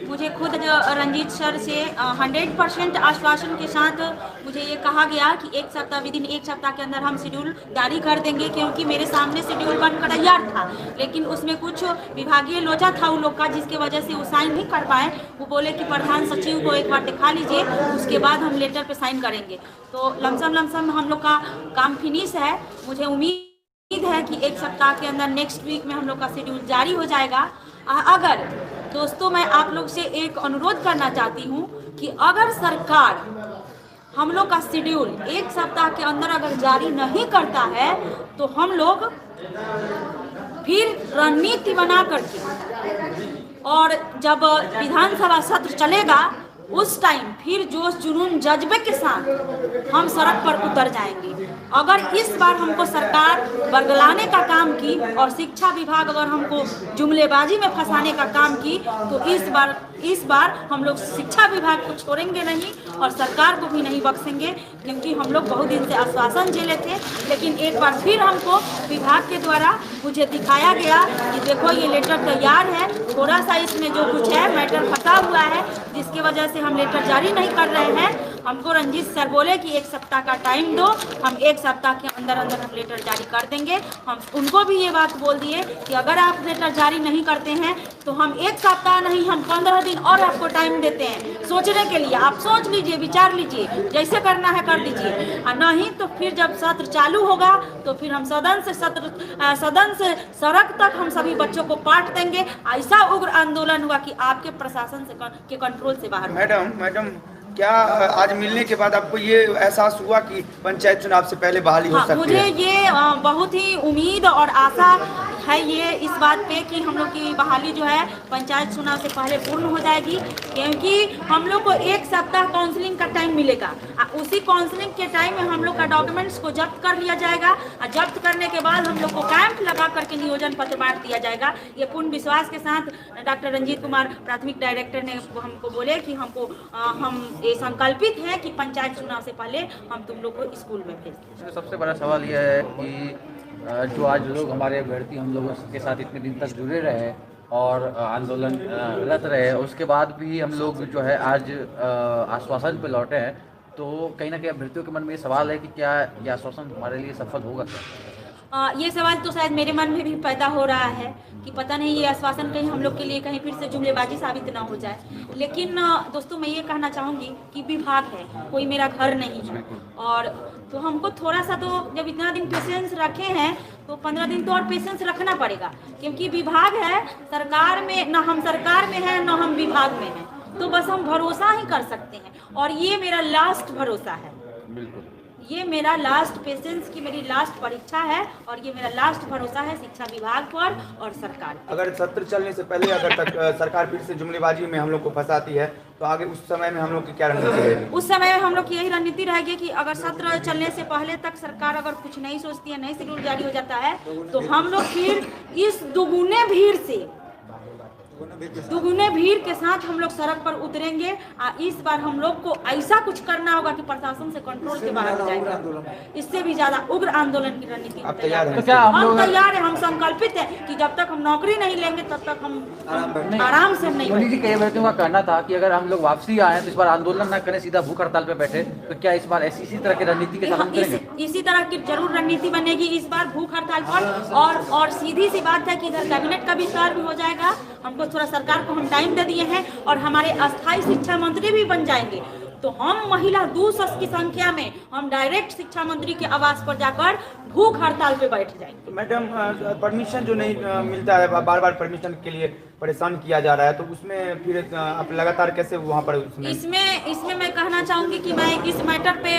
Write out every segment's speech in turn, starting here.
मुझे खुद रंजीत सर से 100% आश्वासन के साथ मुझे ये कहा गया कि एक सप्ताह विदिन एक सप्ताह के अंदर हम शेड्यूल जारी कर देंगे, क्योंकि मेरे सामने शेड्यूल बनकर तैयार था, लेकिन उसमें कुछ विभागीय लोचा था उन लोग का, जिसके वजह से वो साइन नहीं कर पाए। वो बोले कि प्रधान सचिव को एक बार दिखा लीजिए, उसके बाद हम लेटर पे साइन करेंगे। तो लमसम हम लोग का काम फिनिश है। मुझे उम्मीद है कि एक सप्ताह के अंदर नेक्स्ट वीक में हम लोग का शेड्यूल जारी हो जाएगा। अगर दोस्तों, मैं आप लोग से एक अनुरोध करना चाहती हूँ कि अगर सरकार हम लोग का शेड्यूल एक सप्ताह के अंदर अगर जारी नहीं करता है तो हम लोग फिर रणनीति बना करके, और जब विधानसभा सत्र चलेगा उस टाइम फिर जोश जुनून जज्बे के साथ हम सड़क पर उतर जाएंगे। अगर इस बार हमको सरकार बरगलाने का काम की और शिक्षा विभाग अगर हमको जुमलेबाजी में फंसाने का काम की तो इस बार हम लोग शिक्षा विभाग को छोड़ेंगे नहीं और सरकार को भी नहीं बख्शेंगे, क्योंकि हम लोग बहुत दिन से आश्वासन झेले थे। लेकिन एक बार फिर हमको विभाग के द्वारा मुझे दिखाया गया कि देखो ये लेटर तैयार है, थोड़ा सा इसमें जो कुछ है मैटर फंसा हुआ है, जिसकी वजह से हम लेटर जारी नहीं कर रहे हैं। हमको रंजीत सर बोले कि एक सप्ताह का टाइम दो, हम एक सप्ताह के अंदर अंदर हम लेटर जारी कर देंगे। हम उनको भी ये बात बोल दिए कि अगर आप लेटर जारी नहीं करते हैं तो हम एक सप्ताह नहीं, हम 15 दिन और आपको टाइम देते हैं सोचने के लिए। आप सोच लीजिए, विचार लीजिए, जैसे करना है कर लीजिए, और नहीं तो फिर जब सत्र चालू होगा तो फिर हम सदन से सड़क तक हम सभी बच्चों को पाठ देंगे। ऐसा उग्र आंदोलन हुआ कि आपके प्रशासन से के कंट्रोल से बाहर। मैडम, क्या आज मिलने के बाद आपको ये एहसास हुआ कि पंचायत चुनाव से पहले बहाली हो सकती है? मुझे ये बहुत ही उम्मीद और आशा है ये इस बात पे कि हम लोग की बहाली जो है पंचायत चुनाव से पहले पूर्ण हो जाएगी, क्योंकि हम लोग को एक सप्ताह काउंसलिंग का टाइम मिलेगा। उसी काउंसलिंग के टाइम में हम लोग का डॉक्यूमेंट्स को जब्त कर लिया जाएगा और जब्त करने के बाद हम लोग को कैंप लगा करके नियोजन पत्र बांट दिया जाएगा। ये पूर्ण विश्वास के साथ डॉक्टर रंजीत कुमार प्राथमिक डायरेक्टर ने हमको बोले कि हम ये संकल्पित हैं कि पंचायत चुनाव से पहले हम तुम लोग को स्कूल में भेज दें। सबसे बड़ा सवाल यह है कि जो आज लोग हमारे अभ्यर्थी हम लोगों के साथ इतने दिन तक जुड़े रहे और आंदोलन रत रहे, उसके बाद भी हम लोग जो है आज आश्वासन पे लौटे हैं, तो कहीं ना कहीं अभ्यर्थियों के मन में ये सवाल है कि क्या ये आश्वासन हमारे लिए सफल होगा क्या? ये सवाल तो शायद मेरे मन में भी पैदा हो रहा है कि पता नहीं ये आश्वासन कहीं हम लोग के लिए कहीं फिर से जुमलेबाजी साबित ना हो जाए। लेकिन दोस्तों, मैं ये कहना चाहूँगी कि विभाग है, कोई मेरा घर नहीं है, और तो हमको थोड़ा सा तो जब इतना दिन पेशेंस रखे हैं तो 15 दिन तो और पेशेंस रखना पड़ेगा, क्योंकि विभाग है, सरकार में न हम सरकार में हैं न हम विभाग में हैं, तो बस हम भरोसा ही कर सकते हैं। और ये मेरा लास्ट भरोसा है, बिल्कुल ये मेरा लास्ट पेशेंस की मेरी लास्ट परीक्षा है और ये मेरा लास्ट भरोसा है शिक्षा विभाग पर और सरकार पर। अगर सत्र चलने से पहले अगर तक सरकार फिर से जुमलेबाजी में हम लोग को फंसाती है तो आगे उस समय में हम लोग की क्या रणनीति रहेगी? उस समय में हम लोग की यही रणनीति रहेगी कि अगर सत्र चलने से पहले तक सरकार अगर कुछ नहीं सोचती है, नहीं शेड्यूल जारी हो जाता है, तो हम लोग फिर इस दुगुने भीड़ के साथ हम लोग सड़क पर उतरेंगे। इस बार हम लोग को ऐसा कुछ करना होगा कि प्रशासन से कंट्रोल के बाहर हो जाएगा, इससे भी ज्यादा उग्र आंदोलन की रणनीति हम तैयार हैं। हम संकल्पित है कि जब तक हम नौकरी नहीं लेंगे तब तक हम आराम से नहीं। मोदी जी, कई अभ्यर्थियों का कहना था कि अगर हम लोग वापसी आए तो इस बार आंदोलन न करें, सीधा भूख हड़ताल पे बैठे, तो क्या इस बार इसी तरह की रणनीति के साथ करेंगे? इसी तरह की जरूर रणनीति बनेगी इस बार भूख हड़ताल पर। और सीधी सी बात है कि इधर कैबिनेट का विस्तार भी हो जाएगा, हमको थोड़ा सरकार को हम टाइम दे दिए हैं, और हमारे अस्थायी शिक्षा मंत्री भी बन जाएंगे, तो हम महिला 200 की संख्या में हम डायरेक्ट शिक्षा मंत्री के आवास पर जाकर भूख हड़ताल पे बैठ जाएंगे। मैडम, परमिशन जो नहीं मिलता है, बार बार परमिशन के लिए परेशान किया जा रहा है, तो उसमें फिर आप लगातार कैसे वहाँ पर इसमें मैं कहना चाहूँगी कि मैं इस मैटर पे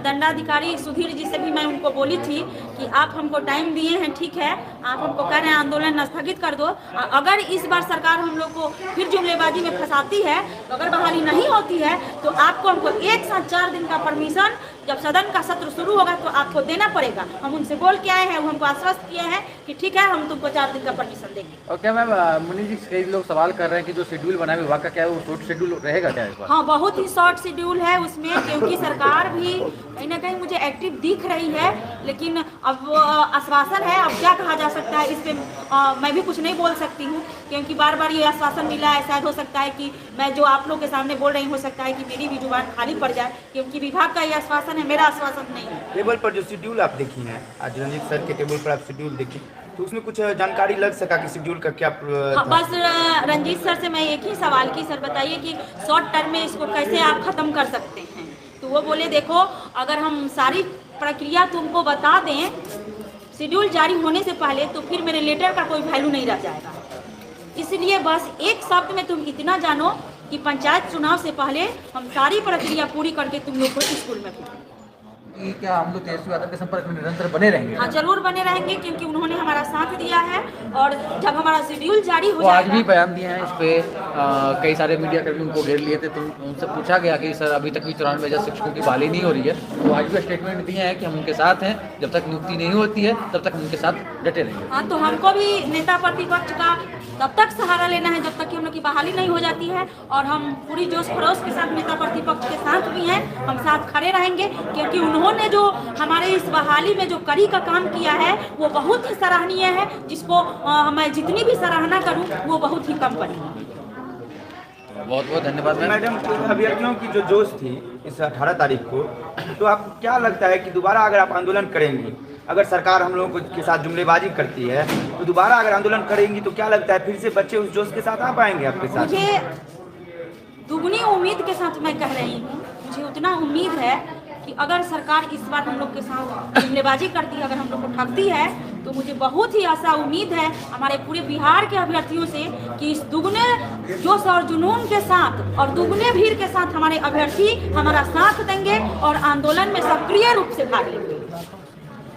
दंडाधिकारी सुधीर जी से भी मैं उनको बोली थी कि आप हमको टाइम दिए हैं, ठीक है, आप हमको कह रहे हैं आंदोलन स्थगित कर दो, अगर इस बार सरकार हम लोग को फिर जुमलेबाजी में फंसाती है, तो अगर बहाली नहीं होती है तो आपको हमको एक साथ 4 दिन का परमिशन जब सदन का सत्र शुरू होगा तो आपको देना पड़ेगा। हम उनसे बोल के आए हैं, वो हमको आश्वस्त किए हैं कि ठीक है, हम तुमको 4 दिन का परमिशन देंगे। ओके मैम, मुनि जी, कई लोग सवाल कर रहे हैं कि जो शेड्यूल बना है विभाग का, क्या वो शॉर्ट शेड्यूल रहेगा क्या इस बार? हाँ, बहुत ही शॉर्ट शेड्यूल है उसमें, क्योंकि सरकार भी कहीं ना कहीं मुझे एक्टिव दिख रही है, लेकिन अब आश्वासन है, अब क्या कहा जा सकता है इस पे मैं भी कुछ नहीं बोल सकती। सकती हूँ, क्योंकि बार बार ये आश्वासन मिला है। शायद हो सकता है कि मैं जो आप लोग के सामने बोल रही हूँ, हो सकता है कि मेरी भी जुबान खाली पड़ जाए, क्योंकि विभाग का ये आश्वासन है, मेरा आश्वासन नहीं है। टेबल पर जो शेड्यूल आप देखी हैं, आज रंजीत सर के टेबल पर आप शेड्यूल देखी, तो उसमें कुछ जानकारी लग सका कि शेड्यूल का क्या हाँ, बस रंजीत सर से मैं एक ही सवाल की, सर बताइए कि शॉर्ट टर्म में इसको कैसे आप ख़त्म कर सकते हैं। तो वो बोले देखो, अगर हम सारी प्रक्रिया तुमको बता दें शेड्यूल जारी होने से पहले, तो फिर मेरे लेटर का कोई वैल्यू नहीं रह जाएगा। इसलिए बस एक शब्द में तुम इतना जानो कि पंचायत चुनाव से पहले हम सारी प्रक्रिया पूरी करके तुम लोग को स्कूल में भेजेंगे। क्या हम लोग तेजस्वी यादव के संपर्क में निरंतर बने रहेंगे? हाँ, जरूर बने रहेंगे, क्योंकि उन्होंने हमारा साथ दिया है। और जब हमारा शेड्यूल जारी हो वो आज जाएगा, भी बयान दिए हैं इस पे, कई सारे मीडिया कर्मी उनको घेर लिए थे, तो उनसे पूछा गया कि सर अभी तक भी 94,000 शिक्षकों की बहाली नहीं हो रही है। वो आज भी स्टेटमेंट दिए हैं कि हम उनके साथ हैं, जब तक नियुक्ति नहीं होती है तब तक हम उनके साथ डटे रहेंगे। हाँ, तो हमको भी नेता प्रतिपक्ष का तब तक सहारा लेना है जब तक कि हम लोग की बहाली नहीं हो जाती है। और हम पूरी जोश खरोश के साथ नेता प्रतिपक्ष के साथ भी हैं, हम साथ खड़े रहेंगे, क्योंकि उन्होंने जो हमारे इस बहाली में जो कड़ी का काम किया है वो बहुत ही सराहनीय है, जिसको मैं जितनी भी सराहना करूं वो बहुत ही कम पड़ेगी। बहुत बहुत धन्यवाद मैडम। अभ्यर्थियों की जो जोश थी इस 18 तारीख को, तो आपको क्या लगता है कि दोबारा अगर आप आंदोलन करेंगी, अगर सरकार हम लोगों के साथ जुमलेबाजी करती है, तो दोबारा अगर आंदोलन करेंगी तो क्या लगता है फिर से बच्चे उस जोश के साथ आ पाएंगे आपके साथ? मुझे दुगनी उम्मीद के साथ मैं कह रही हूँ, मुझे उतना उम्मीद है कि अगर सरकार इस बार हम लोग के साथ जुमलेबाजी करती है, अगर हम लोग को ठगती है, तो मुझे बहुत ही आशा उम्मीद है हमारे पूरे बिहार के अभ्यर्थियों से कि इस दुगने जोश और जुनून के साथ और दुगने भीड़ के साथ हमारे अभ्यर्थी हमारा साथ देंगे और आंदोलन में सक्रिय रूप से भाग लेंगे,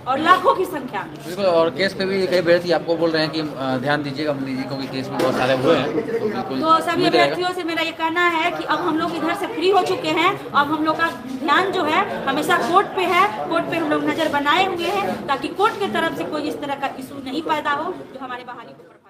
और लाखों की संख्या में। बिल्कुल। और केस पे भी कई अभ्यर्थी आपको बोल रहे हैं कि ध्यान दीजिएगा मोदी जी, क्योंकि केस में बहुत सारे हुए हैं। तो बिल्कुल तो सभी अभ्यर्थियों से मेरा ये कहना है कि अब हम लोग इधर से फ्री हो चुके हैं, अब हम लोग का ध्यान जो है हमेशा कोर्ट पे है, कोर्ट पे हम लोग नजर बनाए हुए हैं, ताकि कोर्ट की तरफ से कोई इस तरह का इशू नहीं पैदा हो जो हमारे बहाली को